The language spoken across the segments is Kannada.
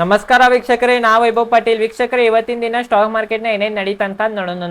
ನಮಸ್ಕಾರ ವೀಕ್ಷಕರೇ, ನಾ ವೈಭವ್ ಪಾಟೀಲ್. ವೀಕ್ಷಕರೇ, ಇವತ್ತಿನ ದಿನ ಸ್ಟಾಕ್ ಮಾರ್ಕೆಟ್ನ ಏನೇನು ನಡೀತಂತ ನೋಡೋಣ.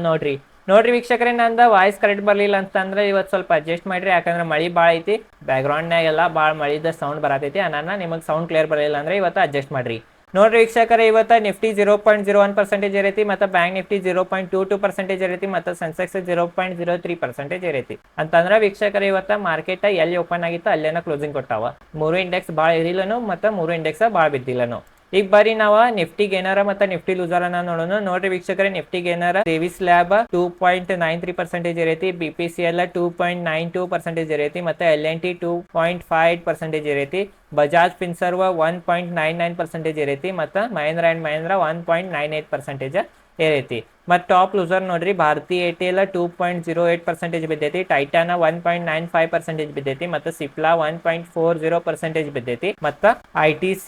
ನೋಡ್ರಿ ವೀಕ್ಷಕರೇ, ನಂದು ವಾಯ್ಸ್ ಕರೆಕ್ಟ್ ಬರಲಿಲ್ಲ ಅಂತಂದ್ರೆ ಇವತ್ತು ಸ್ವಲ್ಪ ಅಡ್ಜಸ್ಟ್ ಮಾಡ್ರಿ. ಯಾಕಂದ್ರೆ ಮಳಿ ಭಾಳ ಐತಿ, ಬ್ಯಾಕ್ಗ್ರೌಂಡ್ನಾಗೆಲ್ಲ ಭಾಳ ಮಳಿದ ಸೌಂಡ್ ಬರತೈತಿ. ಅನ್ನ ನಿಮಗೆ ಸೌಂಡ್ ಕ್ಲಿಯರ್ ಬರಲಿಲ್ಲ ಅಂದ್ರೆ ಇವತ್ತು ಅಡ್ಜಸ್ಟ್ ಮಾಡ್ರಿ. ನೋಡ್ರಿ ವೀಕ್ಷಕರೇ, ಇವತ್ತು ನಿಫ್ಟಿ 0.01% ಇರೈತಿ, ಮತ್ತು ಬ್ಯಾಂಕ್ ನಿಫ್ಟಿ 0.22% ಇರೈತಿ, ಮತ್ತು ಸೆನ್ಸೆಕ್ಸ್ 0.03% ಇರೈತಿ. ಅಂತಂದ್ರೆ ವೀಕ್ಷಕರೇ, ಇವತ್ತು ಮಾರ್ಕೆಟ್ ಎಲ್ಲಿ ಓಪನ್ ಆಗಿತ್ತು ಅಲ್ಲೇನ ಕ್ಲೋಸಿಂಗ್ ಕೊಟ್ಟಾವ. ಮೂರು ಇಂಡೆಕ್ಸ್ ಭಾಳ ಇರಿಲ್ಲನು ಮತ್ತು ಮೂರು ಇಂಡೆಕ್ಸ್ ಭಾಳ ಬಿದ್ದಿಲ್ಲನು. ಈಗ ಬರ್ರಿ ನಾವು ನಿಫ್ಟಿ ಗೇನರ ಮತ್ತು ನಿಫ್ಟಿ ಲೂಸರ್ ಅನ್ನ ನೋಡೋಣ. ನೋಡ್ರಿ ವೀಕ್ಷಕರೇ, ನಿಫ್ಟಿ ಗೇನರ ಸೇವಿಸ್ ಲ್ಯಾಬ್ 2.93% ಇರೈತಿ, BPCL 2.92% ಇರೈತಿ, ಮತ್ತು LNT 2.58% ಇರೈತಿ, ಬಜಾಜ್ ಫಿನ್ಸರ್ವ್ 1.99% ಇರೈತಿ, ಮತ್ತು ಮಹೇಂದ್ರ ಅಂಡ್ ಮಹೇಂದ್ರ 1.98% ಇರೈತಿ. ಮತ್ತು ಟಾಪ್ ಲೂಸರ್ ನೋಡ್ರಿ, ಭಾರತಿ ಏರ್ಟೆಲ್ 2.08% ಬಿದ್ದೈತಿ, ಟೈಟಾನ 1.95% ಬಿದ್ದೈತಿ, ಮತ್ತು ಸಿಪ್ಲಾ 1.40% ಬಿದ್ದೈತಿ, ಮತ್ತು ITC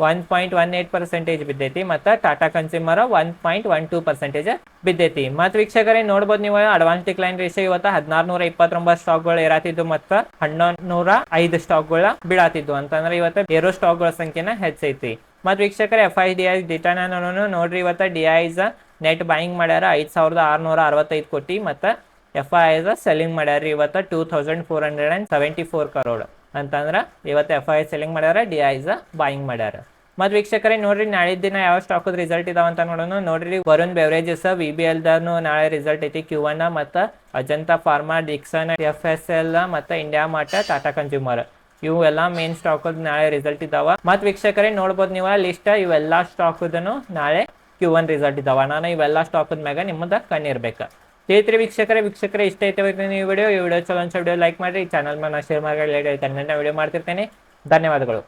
1.18% ಬಿದ್ದೈತಿ, ಮತ್ತು ಟಾಟಾ ಕನ್ಸ್ಯೂಮರ್ 1.12% ಬಿದ್ದೈತಿ. ಮತ್ತು ವೀಕ್ಷಕರೇ, ನೋಡ್ಬೋದು ನೀವು ಅಡ್ವಾನ್ಸ್ ಡಿಕ್ಲೈನ್ ರೇಷಿಯೋ ಇವತ್ತು 1629 ಸ್ಟಾಕ್ಗಳು ಏರಾತಿದ್ದು ಮತ್ತು 1105 ಸ್ಟಾಕ್ಗಳ ಬೀಳಾತಿದ್ದು. ಅಂತಂದ್ರೆ ಇವತ್ತು ಏರೋ ಸ್ಟಾಕ್ಗಳ ಸಂಖ್ಯೆನ ಹೆಚ್ಚೈತಿ. ಮತ್ತು ವೀಕ್ಷಕರೇ, FIDI ಡೇಟಾನ ನೋಡ್ರಿ, ಇವತ್ತು DIs ನೆಟ್ ಬಾಯಿಂಗ್ ಮಾಡ್ಯಾರ 5665 ಕೋಟಿ, ಮತ್ತು FIIs ಸೆಲ್ಲಿಂಗ್ ಮಾಡ್ಯಾರ ಇವತ್ತು 2474 crore. ಅಂತಂದ್ರೆ ಇವತ್ತು FII ಸೆಲ್ಲಿಂಗ್ ಮಾಡ್ಯಾರ, DIs ಬಾಯಿಂಗ್ ಮಾಡ್ಯಾರ. ಮತ್ತು ವೀಕ್ಷಕರೇ, ನೋಡ್ರಿ ನಾಳಿದ ದಿನ ಯಾವ ಸ್ಟಾಕ್ ರಿಸಲ್ಟ್ ಇದಾವ ಅಂತ ನೋಡೋಣ. ನೋಡ್ರಿ, ವರುಣ್ ಬೆವರೇಜಸ್ VBL ದಾನು ನಾಳೆ ರಿಸಲ್ಟ್ ಐತಿ, Q1, ಮತ್ತು ಅಜಂತಾ ಫಾರ್ಮಾ, ಡಿಕ್ಸನ್, FSL, ಮತ್ತು ಇಂಡಿಯಾ ಮಾರ್ಟ್, ಟಾಟಾ ಕನ್ಸ್ಯೂಮರ್ ಇವು ಎಲ್ಲ ಮೇನ್ ಸ್ಟಾಕ್ ನಾಳೆ ರಿಸಲ್ಟ್ ಇದಾವ. ಮತ್ತು ವೀಕ್ಷಕರೇ, ನೋಡ್ಬೋದು ನೀವು ಲಿಸ್ಟ್, ಇವೆಲ್ಲ ಸ್ಟಾಕ್ ನಾಳೆ Q1 ರಿಸಲ್ಟ್ ಇದಾವ. ನಾನು ಇವೆಲ್ಲ ಸ್ಟಾಕ್ ಮ್ಯಾಗ ನಿಮ್ಮದ ಕಣ್ಣಿರ್ಬೇಕು. ತಿಳಿತ್ರಿ ವೀಕ್ಷಕರೇ, ಇಷ್ಟ ಐತೆ ಈ ವಿಡಿಯೋ ಚಲೋ ವಿಡಿಯೋ ಲೈಕ್ ಮಾಡಿರಿ. ಚಾನಲ್ ಮೇಲೆ ಶೇರ್ ಮಾಡಿ ವಿಡಿಯೋ ಮಾಡ್ತಿರ್ತೇನೆ. ಧನ್ಯವಾದಗಳು.